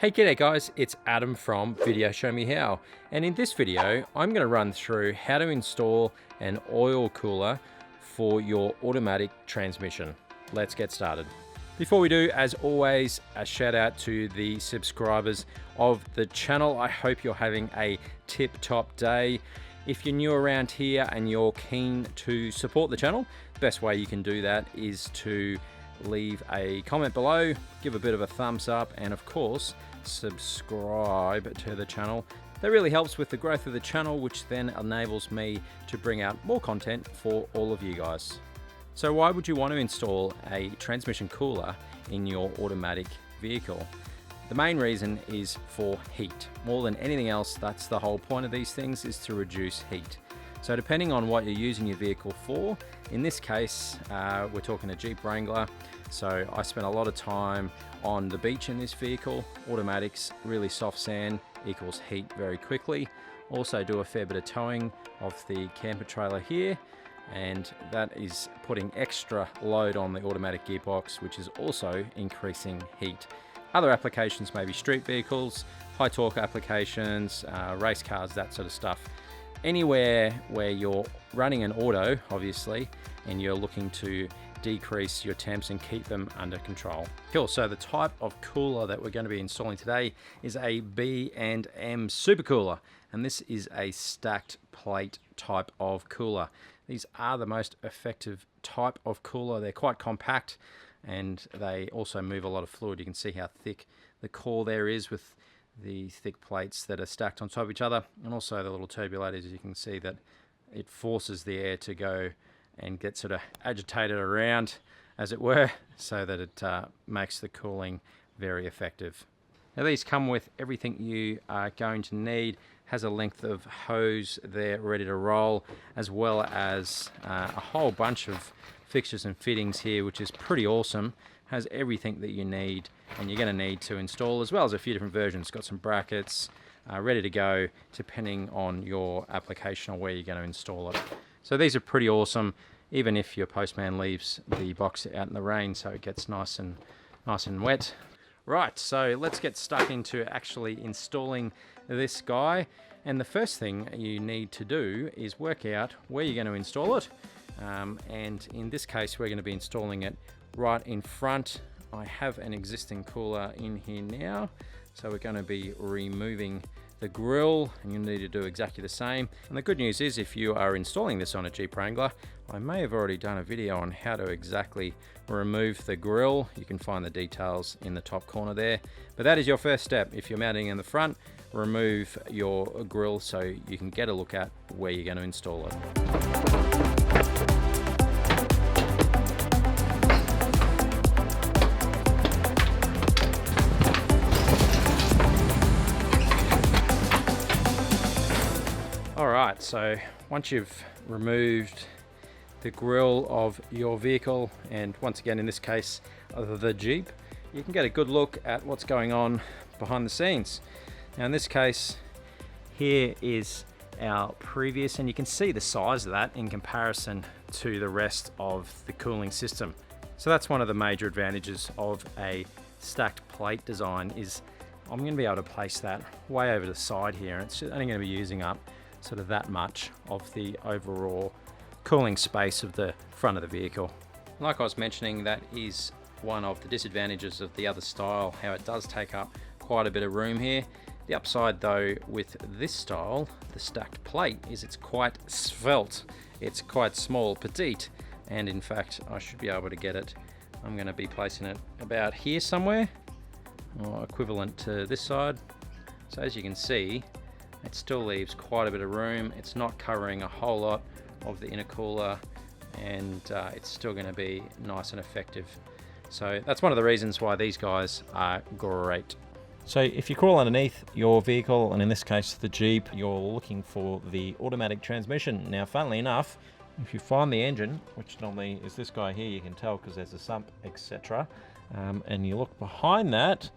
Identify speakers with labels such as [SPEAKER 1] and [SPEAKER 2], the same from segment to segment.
[SPEAKER 1] Hey, g'day guys, it's Adam from VideoShowMeHow, and in this video I'm going to run through how to install an oil cooler for your automatic transmission. Let's get started. Before we do, as always, a shout out to the subscribers of the channel. I hope you're having a tip-top day. If you're new around here and you're keen to support the channel, the best way you can do that is to leave a comment below, give a bit of a thumbs up, and of course subscribe to the channel. That really helps with the growth of the channel, which then enables me to bring out more content for all of you guys. So why would you want to install a transmission cooler in your automatic vehicle? The main reason is for heat. More than anything else, that's the whole point of these things, is to reduce heat. So depending on what you're using your vehicle for, in this case, we're talking a Jeep Wrangler. So I spent a lot of time on the beach in this vehicle. Automatics, really soft sand equals heat very quickly. Also do a fair bit of towing of the camper trailer here, and that is putting extra load on the automatic gearbox, which is also increasing heat. Other applications may be street vehicles, high torque applications, race cars, that sort of stuff. Anywhere where you're running an auto, obviously, and you're looking to decrease your temps and keep them under control. Cool, so the type of cooler that we're going to be installing today is a B&M SuperCooler, and this is a stacked plate type of cooler. These are the most effective type of cooler. They're quite compact, and they also move a lot of fluid. You can see how thick the core there is with the thick plates that are stacked on top of each other, and also the little turbulators. You can see that it forces the air to go and get sort of agitated around, as it were, so that it makes the cooling very effective. Now these come with everything you are going to need. Has a length of hose there ready to roll, as well as a whole bunch of fixtures and fittings here, which is pretty awesome. Has everything that you need and you're going to need to install, as well as a few different versions. Got some brackets ready to go depending on your application or where you're going to install it. So these are pretty awesome, even if your postman leaves the box out in the rain, so it gets nice and wet. Right, so let's get stuck into actually installing this guy. And the first thing you need to do is work out where you're going to install it. And in this case, we're going to be installing it right in front. I have an existing cooler in here now, so we're going to be removing the grille, and you'll need to do exactly the same. And the good news is, if you are installing this on a Jeep Wrangler, I may have already done a video on how to exactly remove the grille. You can find the details in the top corner there. But that is your first step. If you're mounting in the front, remove your grille so you can get a look at where you're going to install it. Alright, so once you've removed the grille of your vehicle, and once again in this case the Jeep, you can get a good look at what's going on behind the scenes. Now in this case, here is our previous, and you can see the size of that in comparison to the rest of the cooling system. So that's one of the major advantages of a stacked plate design, is I'm going to be able to place that way over the side here, and it's only going to be using up sort of that much of the overall cooling space of the front of the vehicle. Like I was mentioning, that is one of the disadvantages of the other style, how it does take up quite a bit of room here. The upside though with this style, the stacked plate, is it's quite svelte. It's quite small, petite, and in fact I should be able to get it. I'm going to be placing it about here somewhere, or equivalent to this side. So as you can see, it still leaves quite a bit of room. It's not covering a whole lot of the inner cooler, and it's still going to be nice and effective. So that's one of the reasons why these guys are great. So if you crawl underneath your vehicle, and in this case the Jeep, you're looking for the automatic transmission. Now funnily enough, if you find the engine, which normally is this guy here, you can tell because there's a sump, etc. And you look behind that,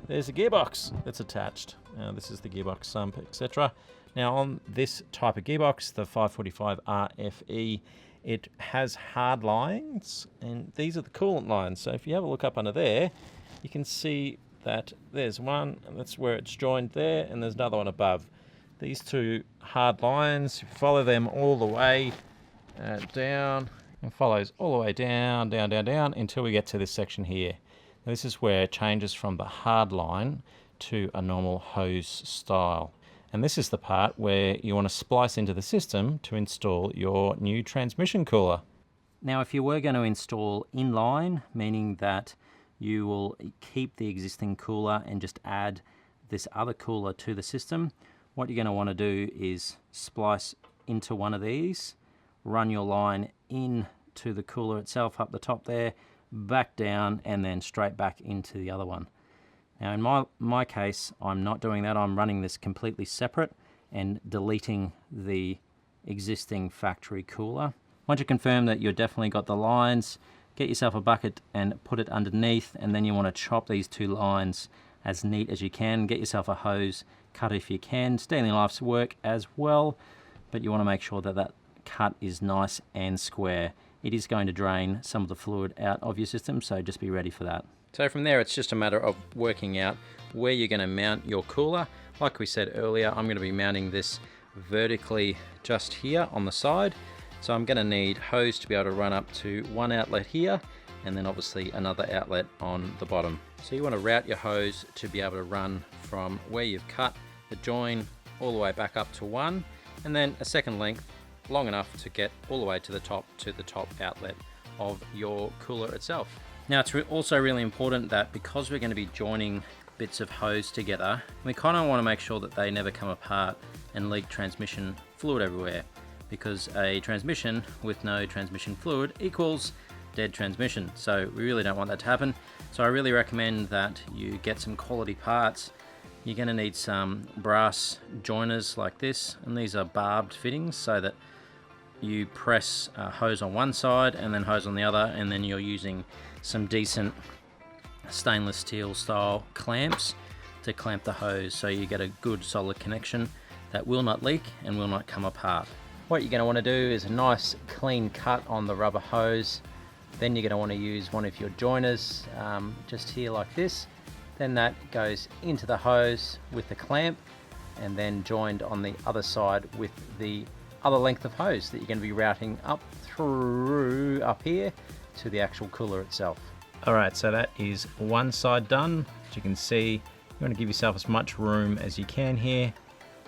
[SPEAKER 1] there's a gearbox that's attached. This is the gearbox sump, etc. Now on this type of gearbox, the 545 RFE, it has hard lines, and these are the coolant lines. So if you have a look up under there, you can see that there's one, and that's where it's joined there, and there's another one above. These two hard lines, follow them all the way down, and follows all the way down, down, down, down, until we get to this section here. Now, this is where it changes from the hard line to a normal hose style. And this is the part where you want to splice into the system to install your new transmission cooler. Now, if you were going to install inline, meaning that you will keep the existing cooler and just add this other cooler to the system, what you're going to want to do is splice into one of these, run your line into the cooler itself up the top there, back down, and then straight back into the other one. Now in my case, I'm not doing that. I'm running this completely separate and deleting the existing factory cooler. Once you confirm that you've definitely got the lines, get yourself a bucket and put it underneath, and then you want to chop these two lines as neat as you can. Get yourself a hose, cut if you can. Stainless knives work as well, but you want to make sure that that cut is nice and square. It is going to drain some of the fluid out of your system, so just be ready for that. So from there, it's just a matter of working out where you're going to mount your cooler. Like we said earlier, I'm going to be mounting this vertically just here on the side. So I'm going to need hose to be able to run up to one outlet here, and then obviously another outlet on the bottom. So you want to route your hose to be able to run from where you've cut the join all the way back up to one, and then a second length long enough to get all the way to the top outlet of your cooler itself. Now, it's also really important that because we're going to be joining bits of hose together, we kind of want to make sure that they never come apart and leak transmission fluid everywhere, because a transmission with no transmission fluid equals dead transmission. So we really don't want that to happen. So I really recommend that you get some quality parts. You're going to need some brass joiners like this, and these are barbed fittings so that you press hose on one side and then hose on the other, and then you're using some decent stainless steel style clamps to clamp the hose so you get a good solid connection that will not leak and will not come apart. What you're going to want to do is a nice clean cut on the rubber hose. Then you're going to want to use one of your joiners just here like this. Then that goes into the hose with the clamp, and then joined on the other side with the other length of hose that you're going to be routing up through up here to the actual cooler itself. Alright, so that is one side done. As you can see, you want to give yourself as much room as you can here.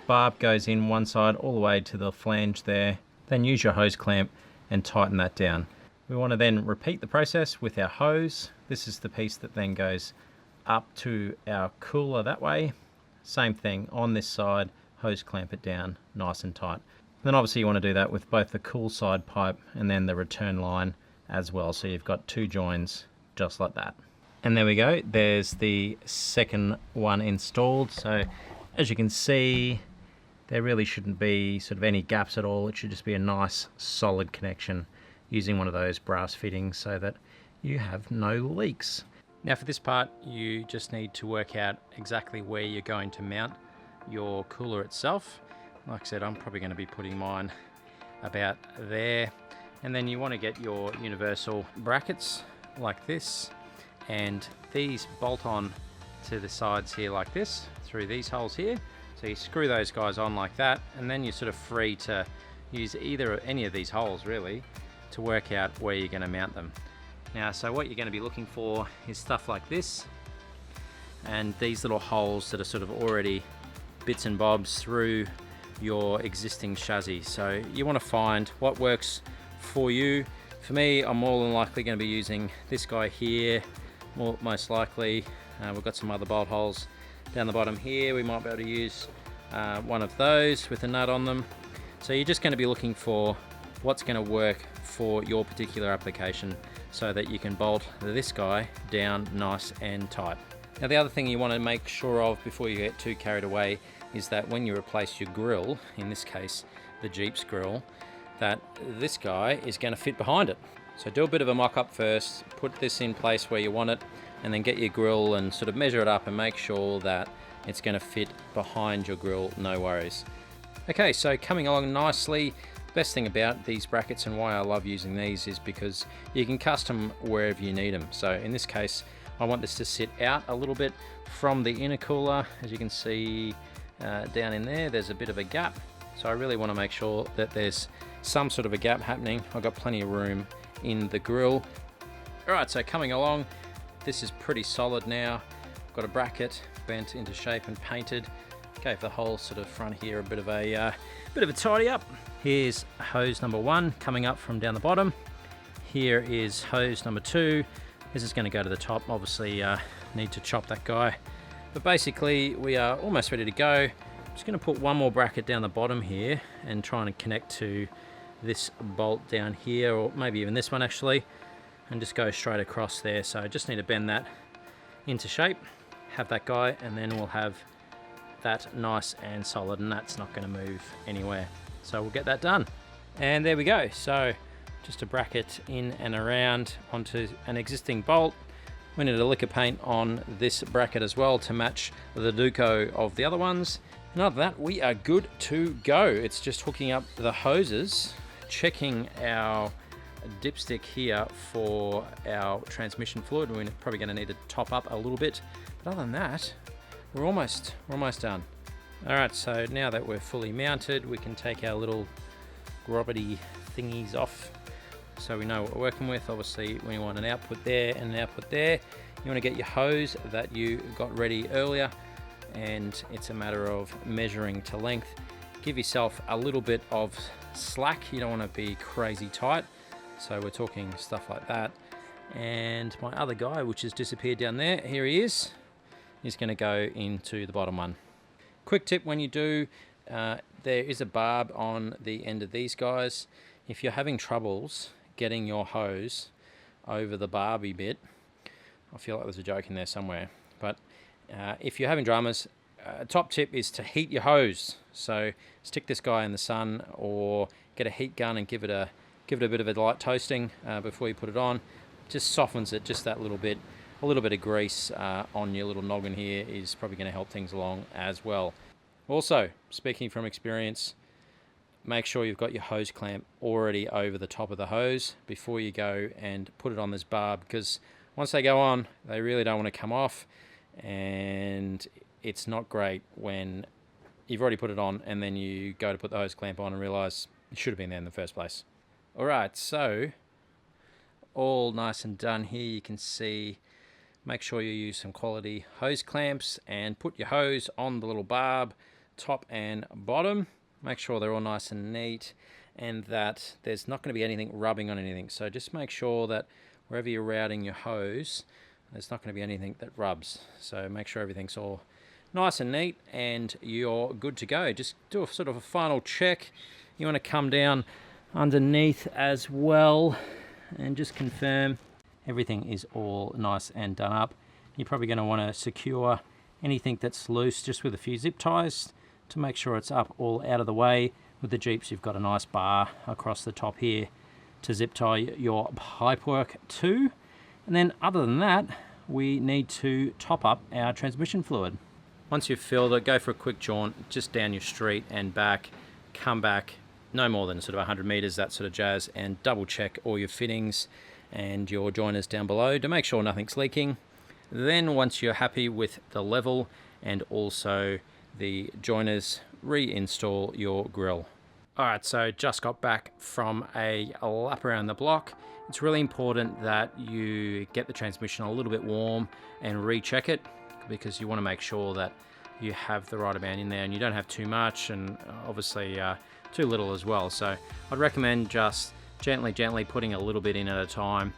[SPEAKER 1] Barb goes in one side all the way to the flange there. Then use your hose clamp and tighten that down. We want to then repeat the process with our hose. This is the piece that then goes up to our cooler that way. Same thing on this side, hose clamp it down nice and tight. Then obviously you want to do that with both the cool side pipe and then the return line as well. So you've got two joins just like that. And there we go, there's the second one installed. So as you can see, there really shouldn't be sort of any gaps at all. It should just be a nice solid connection using one of those brass fittings so that you have no leaks. Now for this part, you just need to work out exactly where you're going to mount your cooler itself. Like I said, I'm probably going to be putting mine about there. And then you want to get your universal brackets like this, and these bolt on to the sides here like this through these holes here. So you screw those guys on like that, and then you're sort of free to use either or any of these holes really to work out where you're going to mount them. Now, so what you're going to be looking for is stuff like this, and these little holes that are sort of already bits and bobs through your existing chassis. So you want to find what works for you. For me, I'm more than likely going to be using this guy here, most likely. We've got some other bolt holes down the bottom here. We might be able to use one of those with a nut on them. So you're just going to be looking for what's going to work for your particular application so that you can bolt this guy down nice and tight. Now the other thing you want to make sure of before you get too carried away is that when you replace your grille, in this case the Jeep's grille, that this guy is going to fit behind it. So do a bit of a mock-up first, put this in place where you want it, and then get your grille and sort of measure it up and make sure that it's going to fit behind your grille, no worries. Okay, so coming along nicely. Best thing about these brackets and why I love using these is because you can custom wherever you need them. So in this case, I want this to sit out a little bit from the intercooler. As you can see down in there, there's a bit of a gap. So I really want to make sure that there's some sort of a gap happening. I've got plenty of room in the grill. All right, so coming along, this is pretty solid now. Got a bracket bent into shape and painted. Gave the whole sort of front here a bit of a tidy up. Here's hose number 1 coming up from down the bottom. Here is hose number 2. This is going to go to the top. Obviously, need to chop that guy. But basically, we are almost ready to go. I'm just going to put one more bracket down the bottom here and try and connect to this bolt down here, or maybe even this one actually, and just go straight across there. So I just need to bend that into shape, have that guy, and then we'll have that nice and solid, and that's not going to move anywhere. So we'll get that done. And there we go. So just a bracket in and around onto an existing bolt. We need a liquor paint on this bracket as well to match the Duco of the other ones. And other than that, we are good to go. It's just hooking up the hoses, checking our dipstick here for our transmission fluid. We're probably going to need to top up a little bit. But other than that, we're almost done. All right, so now that we're fully mounted, we can take our little grobbity thingies off, so we know what we're working with. Obviously, when you want an output there and an output there, you want to get your hose that you got ready earlier, and it's a matter of measuring to length. Give yourself a little bit of slack. You don't want to be crazy tight, so we're talking stuff like that. And my other guy, which has disappeared down there, here he is going to go into the bottom one. Quick tip when you do, there is a barb on the end of these guys. If you're having troubles getting your hose over the barby bit, I feel like there's a joke in there somewhere, but if you're having dramas, top tip is to heat your hose. So stick this guy in the sun, or get a heat gun and give it a bit of a light toasting before you put it on. Just softens it just that little bit. A little bit of grease on your little noggin here is probably going to help things along as well. Also, speaking from experience, make sure you've got your hose clamp already over the top of the hose before you go and put it on this barb, because once they go on, they really don't want to come off, and it's not great when you've already put it on and then you go to put the hose clamp on and realize it should have been there in the first place. All right, so all nice and done here. You can see, make sure you use some quality hose clamps and put your hose on the little barb, top and bottom. Make sure they're all nice and neat, and that there's not going to be anything rubbing on anything. So just make sure that wherever you're routing your hose, there's not going to be anything that rubs. So make sure everything's all nice and neat and you're good to go. Just do a sort of a final check. You want to come down underneath as well and just confirm everything is all nice and done up. You're probably going to want to secure anything that's loose just with a few zip ties to make sure it's up all out of the way. With the Jeeps, you've got a nice bar across the top here to zip tie your pipework to. And then other than that, we need to top up our transmission fluid. Once you've filled it, go for a quick jaunt just down your street and back. Come back no more than sort of 100 meters, that sort of jazz, and double check all your fittings and your joiners down below to make sure nothing's leaking. Then once you're happy with the level and also the joiners, reinstall your grille. Alright, so just got back from a lap around the block. It's really important that you get the transmission a little bit warm and recheck it, because you want to make sure that you have the right amount in there and you don't have too much, and obviously too little as well. So I'd recommend just gently putting a little bit in at a time,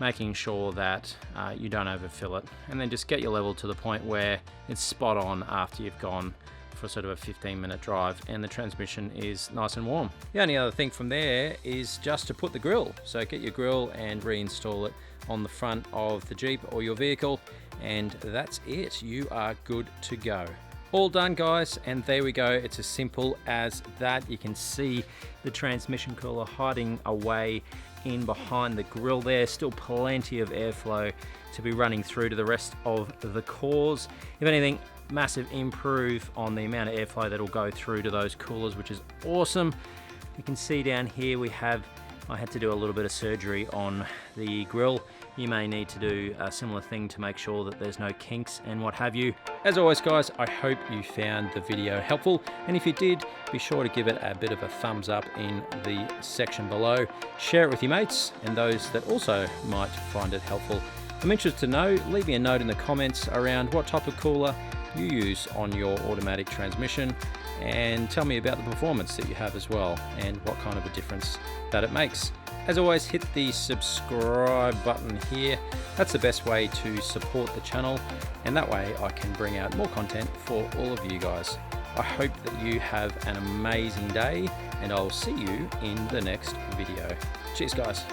[SPEAKER 1] making sure that you don't overfill it, and then just get your level to the point where it's spot on after you've gone for sort of a 15-minute drive and the transmission is nice and warm. The only other thing from there is just to put the grille. So get your grille and reinstall it on the front of the Jeep or your vehicle, and that's it. You are good to go. All done, guys, and there we go. It's as simple as that. You can see the transmission cooler hiding away in behind the grille there. Still plenty of airflow to be running through to the rest of the cores. If anything, massive improve on the amount of airflow that will go through to those coolers, which is awesome. You can see down here I had to do a little bit of surgery on the grille you may need to do a similar thing to make sure that there's no kinks and what have you. As always guys, I hope you found the video helpful, and if you did, be sure to give it a bit of a thumbs up in the section below. Share it with your mates and those that also might find it helpful. I'm interested to know, leave me a note in the comments around what type of cooler you use on your automatic transmission, and tell me about the performance that you have as well and what kind of a difference that it makes. As always, hit the subscribe button here. That's the best way to support the channel, and that way I can bring out more content for all of you guys. I hope that you have an amazing day, and I'll see you in the next video. Cheers guys.